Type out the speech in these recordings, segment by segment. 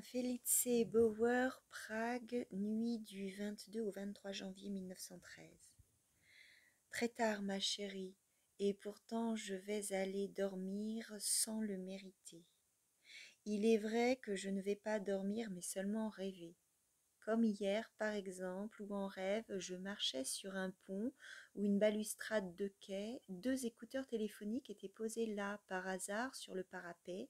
Felice Bauer, Prague, nuit du 22 au 23 janvier 1913. Très tard, ma chérie, et pourtant je vais aller dormir sans le mériter. Il est vrai que je ne vais pas dormir, mais seulement rêver. Comme hier, par exemple, où en rêve, je marchais sur un pont ou une balustrade de quai, deux écouteurs téléphoniques étaient posés là, par hasard, sur le parapet.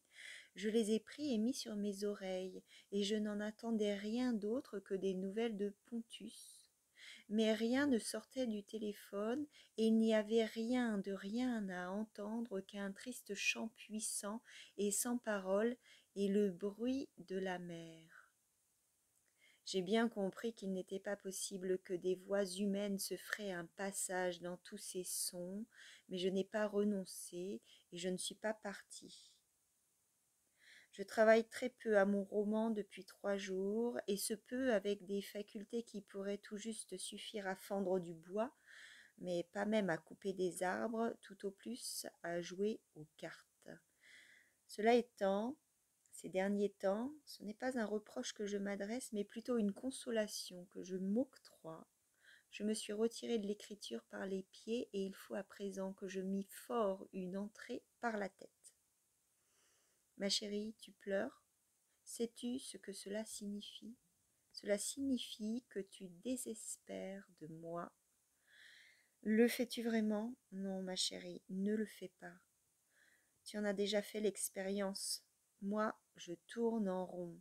Je les ai pris et mis sur mes oreilles, et je n'en attendais rien d'autre que des nouvelles de Pontus. Mais rien ne sortait du téléphone, et il n'y avait rien de rien à entendre qu'un triste chant puissant et sans parole, et le bruit de la mer. J'ai bien compris qu'il n'était pas possible que des voix humaines se feraient un passage dans tous ces sons, mais je n'ai pas renoncé et je ne suis pas partie. Je travaille très peu à mon roman depuis 3 jours, et ce peu avec des facultés qui pourraient tout juste suffire à fendre du bois, mais pas même à couper des arbres, tout au plus à jouer aux cartes. Cela étant, ces derniers temps, ce n'est pas un reproche que je m'adresse, mais plutôt une consolation que je m'octroie. Je me suis retirée de l'écriture par les pieds, et il faut à présent que je m'y fore une entrée par la tête. Ma chérie, tu pleures? Sais-tu ce que cela signifie? Cela signifie que tu désespères de moi. Le fais-tu vraiment? Non, ma chérie, ne le fais pas. Tu en as déjà fait l'expérience. Moi, je tourne en rond.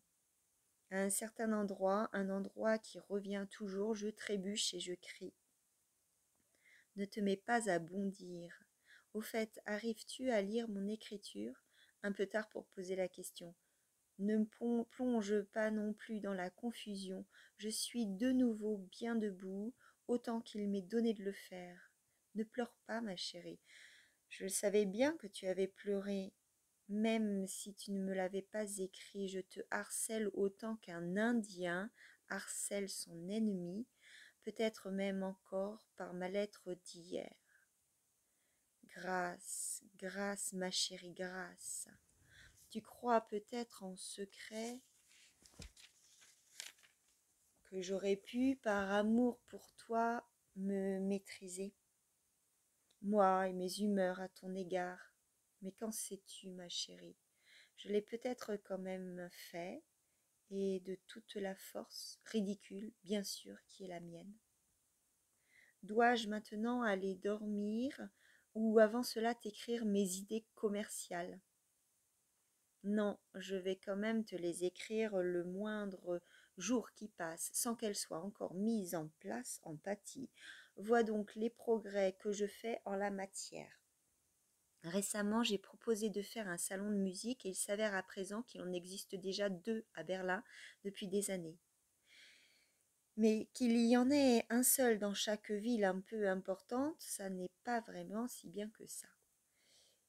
À un certain endroit, un endroit qui revient toujours, je trébuche et je crie. Ne te mets pas à bondir. Au fait, arrives-tu à lire mon écriture? Un peu tard pour poser la question. Ne me plonge pas non plus dans la confusion. Je suis de nouveau bien debout, autant qu'il m'est donné de le faire. Ne pleure pas, ma chérie. Je savais bien que tu avais pleuré. Même si tu ne me l'avais pas écrit, je te harcèle autant qu'un Indien harcèle son ennemi, peut-être même encore par ma lettre d'hier. Grâce, grâce, ma chérie, grâce. Tu crois peut-être en secret que j'aurais pu, par amour pour toi, me maîtriser, moi et mes humeurs à ton égard. Mais qu'en sais-tu, ma chérie? Je l'ai peut-être quand même fait, et de toute la force, ridicule, bien sûr, qui est la mienne. Dois-je maintenant aller dormir, ou avant cela t'écrire mes idées commerciales? Non, je vais quand même te les écrire le moindre jour qui passe, sans qu'elles soient encore mises en place en pâtis. Vois donc les progrès que je fais en la matière. Récemment, j'ai proposé de faire un salon de musique, et il s'avère à présent qu'il en existe déjà 2 à Berlin depuis des années. Mais qu'il y en ait un seul dans chaque ville un peu importante, ça n'est pas vraiment si bien que ça.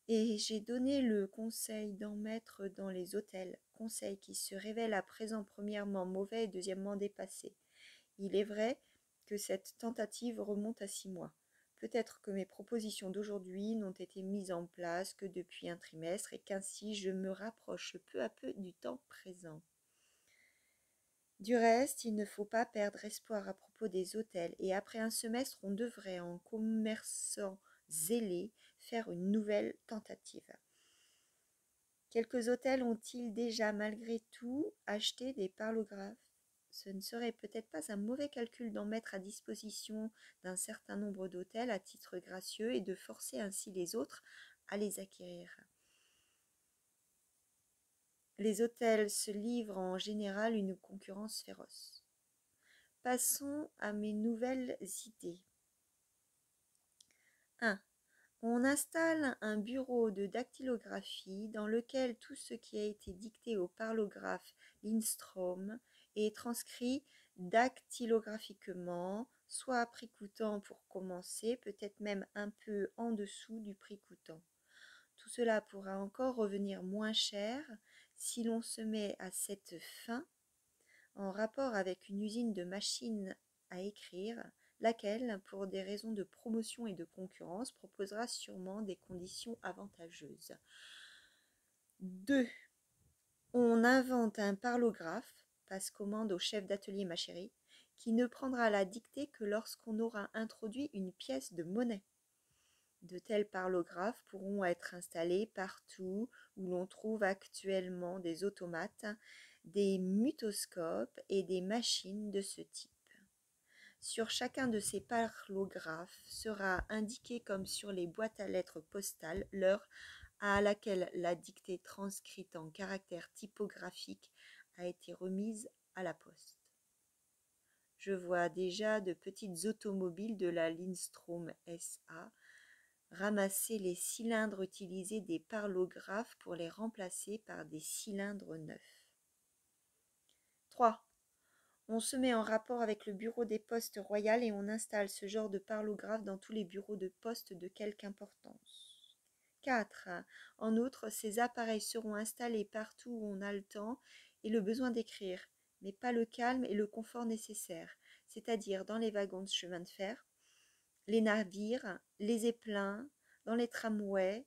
Et j'ai donné le conseil d'en mettre dans les hôtels, conseil qui se révèle à présent premièrement mauvais et deuxièmement dépassé. Il est vrai que cette tentative remonte à 6 mois. Peut-être que mes propositions d'aujourd'hui n'ont été mises en place que depuis un trimestre, et qu'ainsi je me rapproche peu à peu du temps présent. Du reste, il ne faut pas perdre espoir à propos des hôtels, et après un semestre, on devrait, en commerçant zélé, faire une nouvelle tentative. Quelques hôtels ont-ils déjà, malgré tout, acheté des parlographes? Ce ne serait peut-être pas un mauvais calcul d'en mettre à disposition d'un certain nombre d'hôtels à titre gracieux, et de forcer ainsi les autres à les acquérir. Les hôtels se livrent en général une concurrence féroce. Passons à mes nouvelles idées. 1. On installe un bureau de dactylographie dans lequel tout ce qui a été dicté au parlographe Lindstrom est transcrit dactylographiquement, soit à prix coûtant pour commencer, peut-être même un peu en dessous du prix coûtant. Tout cela pourra encore revenir moins cher si l'on se met à cette fin en rapport avec une usine de machines à écrire, laquelle, pour des raisons de promotion et de concurrence, proposera sûrement des conditions avantageuses. 2. On invente un parlographe, passe commande au chef d'atelier ma chérie, qui ne prendra la dictée que lorsqu'on aura introduit une pièce de monnaie. De tels parlographes pourront être installés partout où l'on trouve actuellement des automates, des mutoscopes et des machines de ce type. Sur chacun de ces parlographes sera indiqué comme sur les boîtes à lettres postales l'heure à laquelle la dictée transcrite en caractères typographiques a été remise à la poste. Je vois déjà de petites automobiles de la Lindstrom SA ramasser les cylindres utilisés des parlographes pour les remplacer par des cylindres neufs. 3. On se met en rapport avec le bureau des postes royales et on installe ce genre de parlographe dans tous les bureaux de poste de quelque importance. 4. En outre, ces appareils seront installés partout où on a le temps et le besoin d'écrire, mais pas le calme et le confort nécessaires, c'est-à-dire dans les wagons de chemin de fer, les navires, les zeppelins, dans les tramways,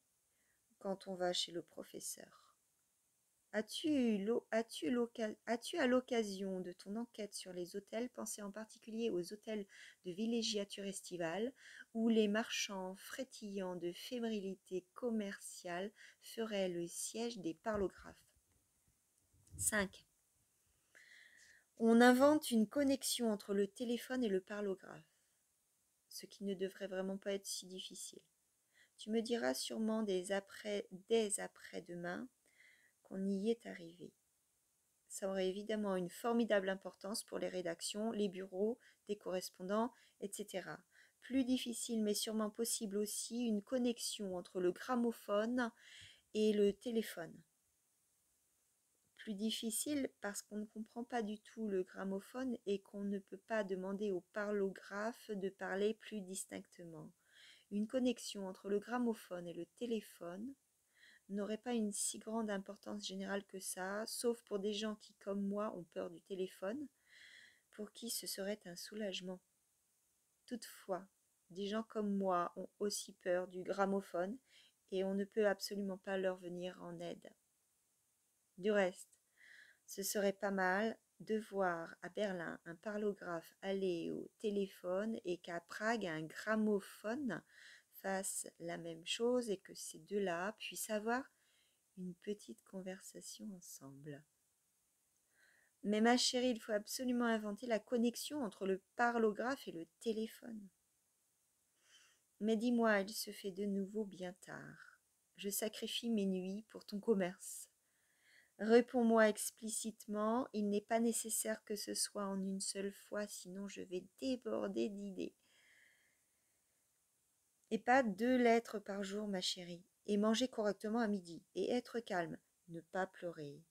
quand on va chez le professeur. As-tu à l'occasion de ton enquête sur les hôtels pensé en particulier aux hôtels de villégiature estivale où les marchands frétillants de fébrilité commerciale feraient le siège des parlographes? 5. On invente une connexion entre le téléphone et le parlographe, ce qui ne devrait vraiment pas être si difficile. Tu me diras sûrement dès après-demain qu'on y est arrivé. Ça aurait évidemment une formidable importance pour les rédactions, les bureaux, des correspondants, etc. Plus difficile mais sûrement possible aussi une connexion entre le gramophone et le téléphone. Plus difficile parce qu'on ne comprend pas du tout le gramophone et qu'on ne peut pas demander au parlographe de parler plus distinctement. Une connexion entre le gramophone et le téléphone n'aurait pas une si grande importance générale que ça, sauf pour des gens qui, comme moi, ont peur du téléphone, pour qui ce serait un soulagement. Toutefois, des gens comme moi ont aussi peur du gramophone et on ne peut absolument pas leur venir en aide. Du reste, ce serait pas mal de voir à Berlin un parlographe aller au téléphone et qu'à Prague un gramophone fasse la même chose et que ces deux-là puissent avoir une petite conversation ensemble. Mais ma chérie, il faut absolument inventer la connexion entre le parlographe et le téléphone. Mais dis-moi, il se fait de nouveau bien tard. Je sacrifie mes nuits pour ton commerce. Réponds-moi explicitement, il n'est pas nécessaire que ce soit en une seule fois, sinon je vais déborder d'idées. Et pas 2 lettres par jour, ma chérie. Et manger correctement à midi. Et être calme. Ne pas pleurer.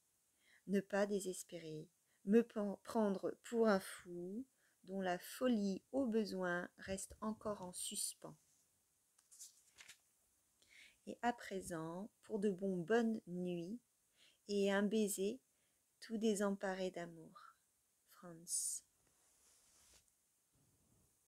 Ne pas désespérer. Me prendre pour un fou dont la folie au besoin reste encore en suspens. Et à présent, pour de bonnes nuits et un baiser tout désemparé d'amour. Franz.